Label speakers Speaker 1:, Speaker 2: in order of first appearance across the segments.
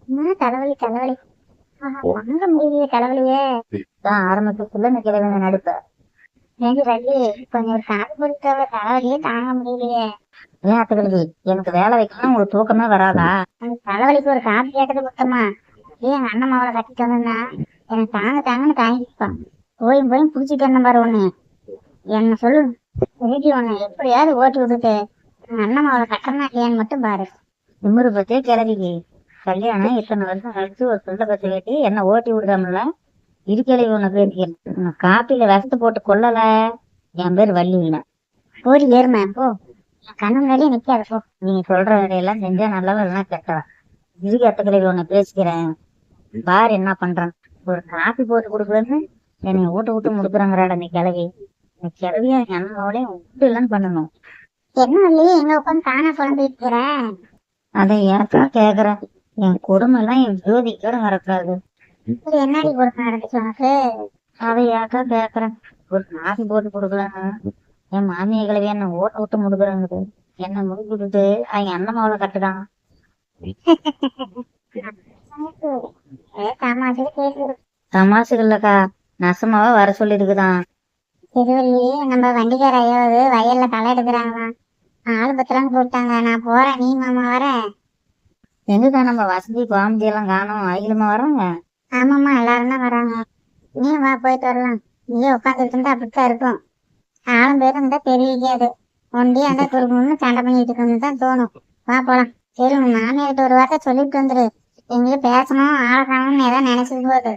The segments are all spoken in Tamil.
Speaker 1: என்ன தலைவலி தலைவலி வாங்க முடியலையே தலைவலியே. ஆரம்பத்துக்குள்ள இந்த கிழமை நடுப்ப ரவி கொஞ்சம் ஒரு காப்பி போட்டு தலைவலியே தாங்க முடியலையே. ஏன் அத்துக்களுக்கு எனக்கு வேலை வைக்கணும் உங்களுக்கு தூக்கமே வராதா? அந்த தலைவலிக்கு ஒரு காப்பி கேட்டது குத்தமா? ஏன் அண்ணன் மாவளை கட்டிட்டு வந்தா எனக்கு தாங்க தாங்கன்னு தாங்கிப்பான். போயும் போயும் புடிச்சிட்டு வந்த பாரு ஒண்ணு என்ன சொல்லு வீட்டுல ஒண்ணு எப்படியாவது ஓட்டி விட்டுட்டு அண்ணன் மாவளை கட்டணா இல்லையான்னு மட்டும் பாரு. திமுரு பத்தே கிளவிக்கு கல்யாணம் இத்தனை வருஷம் கழிச்சு ஒரு பிள்ளை பத்தி கேட்டு என்ன ஓட்டி விடுதாமல இருக்கிழவி உன்னை பேருக்கு காப்பில விஷத்தை போட்டு கொல்லல. என் பேர் வள்ளி இல்லை போடி ஏறுமா போ கண்ணு முன்னாடியே நிக்காத போ. நீங்க சொல்ற வேலையெல்லாம் செஞ்சா நல்லவா இல்லைன்னா கெட்டவா இருக்கு அத்த கிழவி உன்னை பேசிக்கிறேன் பாரு என்ன பண்றான். ஒரு காப்பி போட்டு கொடுக்குறேன்னு என்னை விட்டு முடுக்குறாங்கறாட நீ கிளவி. நீ கிளவியா என்னோடய விட்டு இல்லைன்னு பண்ணணும். என்ன இல்லையே எங்க உட்காந்து தானா குழம்பிட்டு போற? அதை ஏக்கா கேக்குறேன். என் குடும்பம் எல்லாம் என் ஜோதிக்கோட வரக்கூடாது. என்னடி கொடுக்க நடந்துச்சு உனக்கு? அதை ஏக்கா கேக்குறேன். ஒரு காஃபி போட்டு கொடுக்கலான்னு என் மாமியை கிளவி என்ன விட்டு முடுக்குறாங்க. என்ன முடிச்சு விட்டுட்டு அவங்க அண்ணன் மாவுல கட்டுதான். தமாசுகள்லக்கா நசமாவா வர சொல்லி இருக்குதான். நம்ம வண்டிக்கார ஐயாவது வயல்ல களை எடுக்கிறாங்களாம். ஆளு பத்திரம் போட்டாங்க. நான் போறேன் நீ மாமா வர. எங்கக்கா நம்ம வசதி பாம்பி எல்லாம் காணும் அகிலமா வர்றாங்க? ஆமாம்மா எல்லாரும் தான் வராங்க. நீ வா போயிட்டு வரலாம். நீயே உட்காந்துட்டு இருந்தா அப்படித்தான் இருக்கும். ஆளும் பேரும் இருந்தா தெரிவிக்காது. ஒண்டி அந்த குறுகுன்னு சண்டை பண்ணிட்டு இருக்கணும்னு தான் தோணும். வா போலாம். சரி உங்க மாமியார்கிட்ட ஒரு வார்த்தை சொல்லிட்டு வந்துரு. எங்களுக்கு பேசணும் ஆளை காணும்னு ஏதாவது நினைச்சிட்டு போகுது.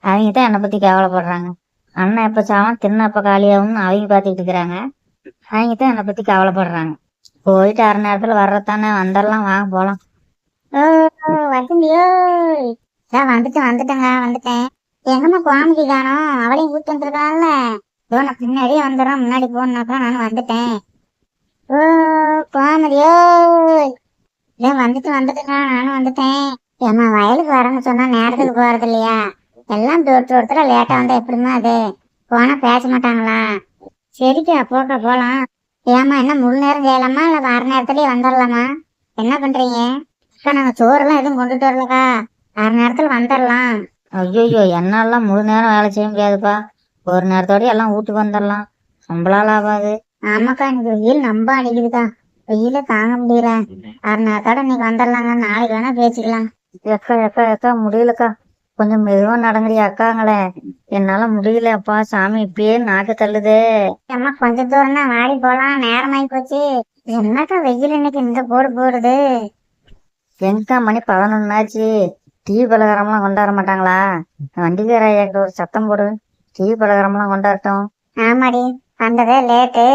Speaker 1: அவங்க தான் என்னை பத்தி கவலைப்படுறாங்க. அண்ணன் எப்ப சாவும் தின்ன எப்ப காலியாகும்னு அவங்க பாத்துக்கிட்டு இருக்கிறாங்க. அவங்க தான் என்னை பத்தி கவலைப்படுறாங்க. போயிட்டு அரை நேரத்துல வர்றதானே வந்துடலாம் வாங்க போலாம். வசந்தியோ வந்துட்டேங்க. எங்கம்மா கோமதி காணோம்? அவளையும் கூட்டு வந்துருக்காங்கல்ல. நான் பின்னாடியே வந்துடுறேன். முன்னாடி போனாக்கா நானும் வந்துட்டேன். ஓ கோமதியோ வந்துட்டுங்க நானும் வந்துட்டேன். ஏமா வயலுக்கு வரேன்னு சொன்னா நேரத்துக்கு போறது இல்லையா? எல்லாம் ஒருத்தர லேட்டா வந்தா எப்படிமா அது? போனா பேச மாட்டாங்களா? சரிக்கா போக்கா போலாம். ஏமா என்ன முழு நேரம் செய்யலாமா இல்ல அரை நேரத்துலயே வந்துடலாமா? என்ன பண்றீங்க? அக்கா நாங்க சோறெல்லாம் எதுவும் கொண்டுட்டு வரலக்கா. அரை நேரத்துல வந்துடலாம். ஐயோ என்னாலாம் முழு நேரம் வேலை செய்ய முடியாதுப்பா. ஒரு நேரத்தோடய எல்லாம் வீட்டுக்கு வந்துடலாம். சம்பளால் ஆகாது. ஆமாக்கா எனக்கு வெயில் நம்ப அடிக்குதுக்கா. வெயில தாங்க முடியல. அரை நேரத்தோட இன்னைக்கு வந்துடலாங்க. நாளைக்கு வேணா பேசிக்கலாம். எக்கா முடியலக்கா. கொஞ்சம் மெதுவா நடங்குறியா அக்காங்களே? என்னால முடியல அப்பா சாமி இப்படியே நாக்கு தள்ளுது. அம்மா கொஞ்சம் தூரம் தான் வாடி போலாம். நேரமாயி போச்சு. என்னக்கா வெயில் இன்னைக்கு இந்த போடுது. எங்கக்கா மணி 11 ஆச்சு. டீ பலகாரம்லாம் கொண்டாட மாட்டாங்களா? வண்டிக்கார ஒரு சத்தம் போடு. டீ பலகாரம்லாம் கொண்டாடட்டும். ஆமாடி வந்ததே லேட்டு.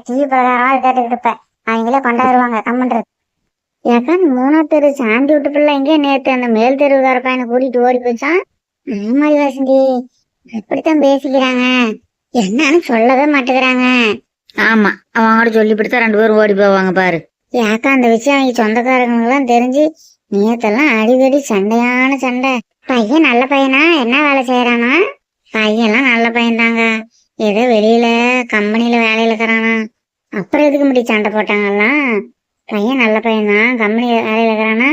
Speaker 1: டீ பலகாரம் கேட்டுக்கிட்டு இருப்பேன். அவங்களே கொண்டாடுவாங்க கம்மன்றது. ஏக்கா 3ஆவது தெரு சாந்தி விட்டு பிள்ளை எங்கே நேற்று அந்த மேல் தெருவுக்கார பையனை கூட்டிட்டு ஓடி போச்சான். ஆமாடி வசந்தி எப்படித்தான் பேசிக்கிறாங்க என்னன்னு சொல்லவே மாட்டேங்கிறாங்க. ஆமா அவங்களோட சொல்லிப்பிடித்தான் 2 பேரும் ஓடி போவாங்க பாரு. ஏக்கா அந்த விஷயம் அவங்க சொந்தக்காரங்களும் தெரிஞ்சு நேத்தெல்லாம் அடிக்கடி சண்டையான சண்டை. பையன் நல்ல பையனா? என்ன வேலை செய்யறானா? பையன்லாம் நல்ல பையன் தாங்க. ஏதோ வெளியில கம்பெனில வேலையில இருக்கிறானா. அப்புறம் எதுக்கு முடி சண்டை போட்டாங்கல்லாம்? பையன் நல்ல பையன்தான். கம்பெனி வேலையில இருக்கிறானா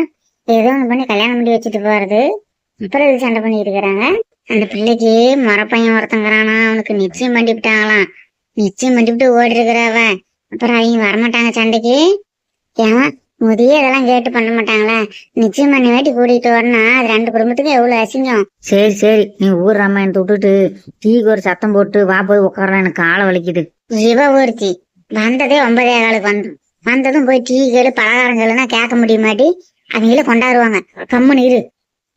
Speaker 1: ஏதோ ஒன்று பண்ணி கல்யாணம் பண்ணி வச்சுட்டு போறது. அப்புறம் எதுக்கு சண்டை பண்ணிட்டு இருக்கிறாங்க? அந்த பிள்ளைக்கு முறப்பையன் ஒருத்தங்கிறானா. அவனுக்கு நிச்சயம் பண்ணிவிட்டாங்களாம். நிச்சயம் பண்ணிவிட்டு ஓடி இருக்கிறவ. அப்புறம் அவங்க வரமாட்டாங்க சண்டைக்கு. ஏன் முதிய இதெல்லாம் கேட்டு பண்ண மாட்டாங்களா? நிச்சயம் பண்ணி வாட்டி கூட்டிட்டு வரனா அது 2 குடும்பத்துக்கும் எவ்வளவு அசிங்கம். சரி நீ ஊர் ராமாயணத்தை விட்டுட்டு டீக்கு ஒரு சத்தம் போட்டு வா போய் உட்காரலாம். எனக்கு காலை வலிக்குது. இவ ஒருத்தி வந்ததே 9:15 வந்ததும் போய் டீ கேளு பலகாரம் கேளுன்னா கேட்க முடிய மாட்டி அவங்கள கொண்டாடுவாங்க. கம்முன்னு இரு.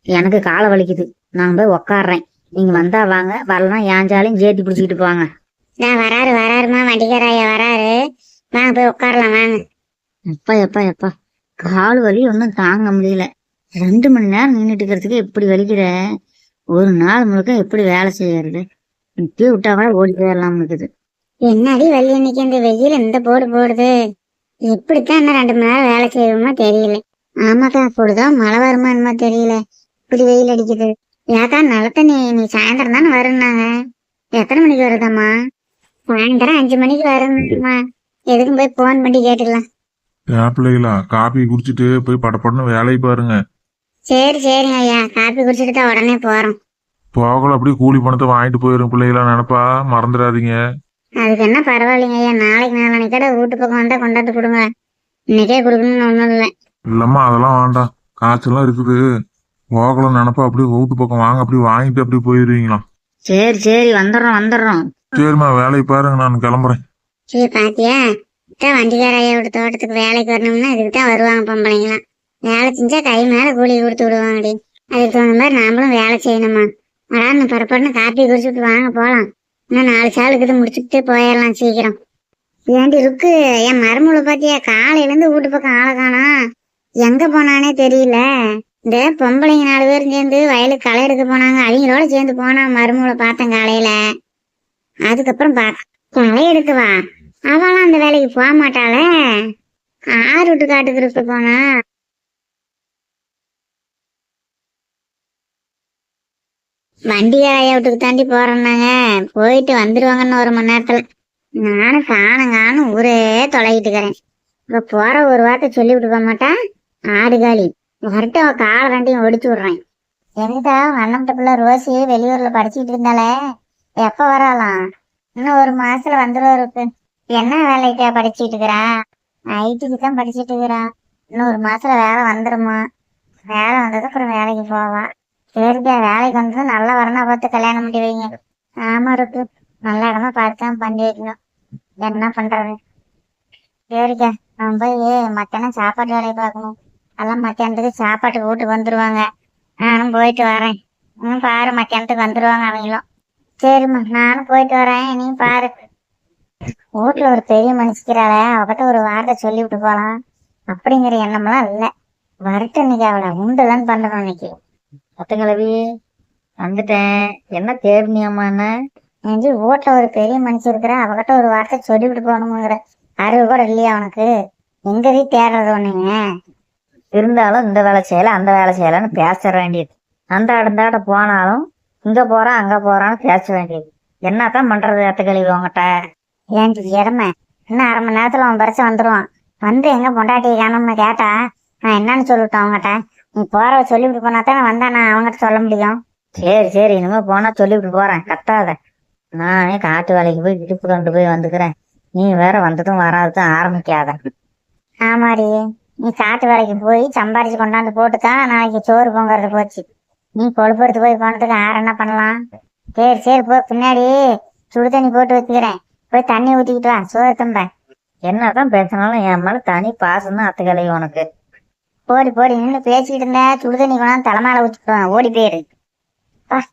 Speaker 1: எனக்கு காலை வலிக்குது. நான் போய் உக்காடுறேன். நீங்க வந்தா வாங்க, வரலாம் ஏஞ்சாலையும் சேர்த்து பிடிச்சிக்கிட்டு போவாங்க. நான் வராருமா வண்டிக்காராயா வராரு. வாங்க போய் உட்காரலாம் வாங்க. எப்பா கால் வலி ஒன்றும் தாங்க முடியல. 2 மணி நேரம் நின்றுட்டு இருக்கிறதுக்கு எப்படி வலிக்கிற? ஒரு நாள் முழுக்க எப்படி வேலை செய்யறது? இப்படியே விட்டா கூட ஓடி போயிடலாம் இருக்குது. என்னடி வலி இன்னைக்கு இந்த வெயில் இந்த போடுது. எப்படித்தான் இன்னும் 2 மணி நேரம் வேலை செய்வோமா தெரியல. ஆமாக்கா அப்படிதான் மழை வருமா என்னமோ தெரியல. இப்படி வெயில் அடிக்குது. ஏக்கா நிலத்த நீ சாயந்தரம் தானே வருன்னாங்க. எத்தனை மணிக்கு வருதாம்மா? சாயந்தரம் 5 மணிக்கு வருமா. எதுக்கும் போய் போன் பண்ணி கேட்டுக்கலாம்.
Speaker 2: பிள்ளைகளா காப்பி குடிச்சிட்டு போய் படப்படன்னு வேலையை பாருங்க.
Speaker 1: சரி சரிங்க ஐயா, காப்பி குடிச்சிட்டு தான் உடனே போறோம்.
Speaker 2: போகல அப்படியே கூலி பணத்தை வாங்கிட்டு போயிரும் பிள்ளைகளா, நினைப்பா மறந்துடாதீங்க.
Speaker 1: அதுக்கு என்ன பரவாயில்லைங்க ஐயா, நாளைக்கு நாளானிக்கு கூட வீட்டு பக்கம் வந்தா கொண்டாந்து கொடுங்க. இன்னைக்கே கொடுக்கணும்னு ஒண்ணும் இல்லை.
Speaker 2: இல்லம்மா அதெல்லாம் வேண்டாம், காய்ச்சல்லாம் இருக்குது. போகல நினைப்பா அப்படியே வீட்டு பக்கம் வாங்க, அப்படியே வாங்கிட்டு அப்படியே போயிருவீங்களா.
Speaker 1: சரி சரி, வந்துடுறோம் வந்துடுறோம்.
Speaker 2: சரிம்மா வேலையை பாருங்க, நான் கிளம்புறேன்.
Speaker 1: சரி பாத்தியா, வண்டிக்கார ஐயாவோட தோட்டத்துக்கு வேலைக்கு வரணும்னா இதுக்கு தான் வருவாங்க பொம்பளைங்களாம். வேலை செஞ்சா கை மேல கூலி கொடுத்து விடுவாங்கடி. அதுக்கு தகுந்த மாதிரி நாமளும் வேலை செய்யணுமா. அடான்னு பரப்படன்னு காப்பி குடிச்சுட்டு வாங்க போலாம். இன்னும் 4 சாலுக்கு முடிச்சுட்டு போயிடலாம் சீக்கிரம். ஏண்டி இருக்கு, என் மருமகளை பாத்தியா, காலையில இருந்து வீட்டு பக்கம் ஆளை காணோம். எங்க போனானே தெரியல. இந்த பொம்பளைங்க 4 பேரும் சேர்ந்து வயலுக்கு களை எடுக்க போனாங்க, அவங்களோட சேர்ந்து போனா மருமகளை பார்த்தேன் காலையில. அதுக்கப்புறம் களை எடுக்கவா, அவளாம் அந்த வேலைக்கு போக மாட்டாள. ஆறு விட்டு காட்டுக்கு போனா. வண்டிக்கார ஐயா வீட்டுக்கு தாண்டி போறோம்னாங்க, போயிட்டு வந்துருவாங்கன்னு 1 மணி நேரத்துல. நானும் காணும் ஊரே தொலைகிட்டு இருக்கிறேன். இப்ப போற ஒரு வார்த்தை சொல்லி விட்டு போக மாட்டா. ஆடுகாலி வரட்டும், அவ காலை ரெண்டையும் ஒடிச்சு விடுறேன். எதுதா அண்ணம்ட்ட பிள்ளை ரோசி வெளியூர்ல படிச்சுட்டு இருந்தாலே, எப்ப வராலாம்? இன்னும் 1 மாசத்துல வந்துருவாரு. என்ன வேலைக்கா படிச்சுட்டு இருக்கிறா? ஐடிக்கு தான் படிச்சுட்டு இருக்கிறா. இன்னும் 1 மாசத்துல வேலை வந்துருமா. வேலை வந்தது அப்புறம் வேலைக்கு போவா. சரிக்கா, வேலைக்கு வந்தது நல்ல வரனா பார்த்து கல்யாணம் பண்ணி வைங்க. ஆமா இருக்கு, நல்ல இடமா பார்த்து தான் பண்ணி வைக்கணும். என்ன பண்றது. சரிக்கா, நான் போய் மத்தியானம் சாப்பாட்டு வேலையை பார்க்கணும். எல்லாம் மத்தியானத்துக்கு சாப்பாட்டுக்கு வீட்டுக்கு வந்துருவாங்க. நானும் போயிட்டு வரேன். பாரு, மத்தியானத்துக்கு வந்துருவாங்க அவங்களும். சரிம்மா, நானும் போயிட்டு வரேன், நீ பாரு. வீட்டுல ஒரு பெரிய மனுஷிக்கிறாள, அவகிட்ட ஒரு வார்த்தை சொல்லி விட்டு போலாம் அப்படிங்கிற எண்ணம்லாம் இல்லை. வரட்டு, இன்னைக்கு அவளை உண்டுதான் பண்ணணும். இன்னைக்கு
Speaker 3: அத்தங்கிழவி வந்துட்டேன். என்ன தேர்னியம்மான?
Speaker 1: நெஞ்சு வீட்டுல ஒரு பெரிய மனுஷன் இருக்கிற, அவகிட்ட ஒரு வார்த்தை சொல்லிவிட்டு போகணுங்கிற அறிவு கூட இல்லையா அவனுக்கு? எங்கடி தேடுறது ஒண்ணுங்க.
Speaker 3: இருந்தாலும் இந்த வேலை செய்யல அந்த வேலை செய்யலன்னு பேச வேண்டியது. அந்த இடந்தாட போனாலும் இங்க போறான் அங்க போறான்னு பேச வேண்டியது. என்னத்தான் பண்றது அத்தக்கிழவி உங்ககிட்ட?
Speaker 1: ஏன் இடமை, இன்னும் 1/2 மணி நேரத்துல அவன் பறிச்சு வந்துருவான். வந்து எங்க பொண்டாட்டி காணும்னு கேட்டா நான் என்னன்னு சொல்லிவிட்டேன் அவங்ககிட்ட. நீ போற சொல்லிவிட்டு போனா தானே வந்தா நான் அவங்ககிட்ட சொல்ல முடியும்.
Speaker 3: சரி சரி, இனிமே போனா சொல்லிவிட்டு போறேன், கத்தாத. நானே காட்டு வேலைக்கு போய் இடுப்பு கொண்டு போய் வந்துக்கிறேன். நீ வேற வந்ததும் வராததும் ஆரம்பிக்காத.
Speaker 1: ஆமாடி, நீ காட்டு வேலைக்கு போய் சம்பாரிச்சு கொண்டாந்து போட்டுதான் நாளைக்கு சோறு பொங்கறது போச்சு. நீ கொழுப்படுத்து போய் போனதுக்கு என்ன பண்ணலாம். சரி சரி, போ, பின்னாடி சுடு தண்ணி போட்டு வச்சுக்கிறேன், போய் தண்ணி ஊற்றிக்கிட்டு வா, சோறு தம்பேன்.
Speaker 3: என்னதான் பேசினாலும் என் மேல தனி பாசம் தான் அத்தக்கிழவி உனக்கு.
Speaker 1: போடி போடி, நின்று பேசிக்கிட்டு இருந்த சுடு தண்ணி கொண்டாந்து தலைமையில ஊற்றிக்குவேன், ஓடி போயிரு. தான்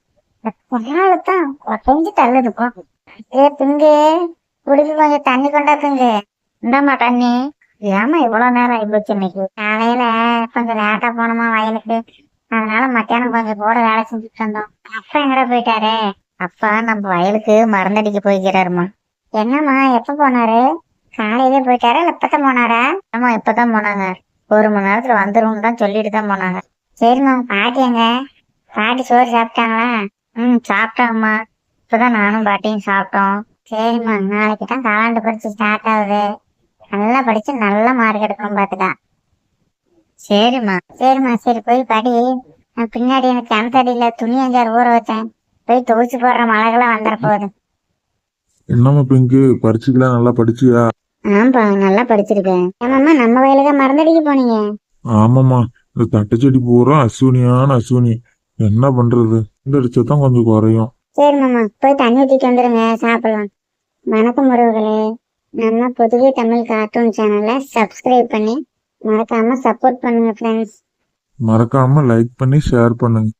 Speaker 1: கொஞ்சம் தள்ளுது போ. திங்கு, குடிக்கு கொஞ்சம் தண்ணி கொண்டா திங்கு. இந்தாம்மா தண்ணி. ஏமா இவ்வளவு நேரம் ஆயிப்போச்சு இன்னைக்கு? காலையில கொஞ்சம் லேட்டா போனோமா வயலுக்கு, அதனால மத்தியானம் கொஞ்சம் கூட வேலை செஞ்சுட்டு வந்தோம். அப்பா எங்கடா போயிட்டாரு?
Speaker 3: அப்பா நம்ம வயலுக்கு மருந்தடிக்க போய்க்கிறாருமா.
Speaker 1: என்னம்மா, எப்ப போனாரு? காலையிலே போயிட்டாரா இல்ல இப்பதான் போனாரா?
Speaker 3: ஆமா, இப்பதான் போனாங்க. 1 மணி நேரத்துல வந்துரும்னு தான் சொல்லிட்டு தான் போனாங்க.
Speaker 1: சரிம்மா, பாட்டி எங்க? பாட்டி சோறு சாப்பிட்டாங்களா?
Speaker 3: சாப்பிட்டாங்கம்மா. இப்பதான் நானும் பாட்டியும் சாப்பிட்டோம்.
Speaker 1: சரிம்மா, நாளைக்கு தான் காலாண்டு பரிட்சை ஸ்டார்ட் ஆகுது. நல்லா படிச்சு நல்ல மார்க் எடுக்கணும் பாத்துக்கா.
Speaker 3: சரிம்மா.
Speaker 1: சரிம்மா, சரி போய் படி. நான் பின்னாடி எனக்கு கிணத்தடியில துணி 5-6 ஊற வச்சேன், போய் துவைச்சு போடுற மழைகளாம் வந்துட போகுது.
Speaker 2: என்னம்மா பிங்கு, பரீட்சைக்கெல்லாம் நல்லா படிச்சியா?
Speaker 1: ஆம்பா, நல்லா படிச்சிருக்கேன். ஆமாம்மா, நம்ம வயலுக்கு மருந்தடிக்க போனீங்க?
Speaker 2: ஆமாம்மா, இந்த தட்டுச்செடி பூரா அஸ்வினியான அஸ்வினி. என்ன பண்றது, இந்த அடிச்சதான் கொஞ்சம் குறையும்.
Speaker 1: சரி மாமா, போய் தண்ணி ஊற்றிட்டு வந்துருங்க, சாப்பிடலாம். வணக்கம் உறவுகளே, நம்ம புதுகை தமிழ் கார்ட்டூன் சேனலை சப்ஸ்கிரைப் பண்ணி மறக்காம சப்போர்ட் பண்ணுங்க ஃப்ரெண்ட்ஸ்.
Speaker 2: மறக்காம லைக் பண்ணி ஷேர் பண்ணுங்க.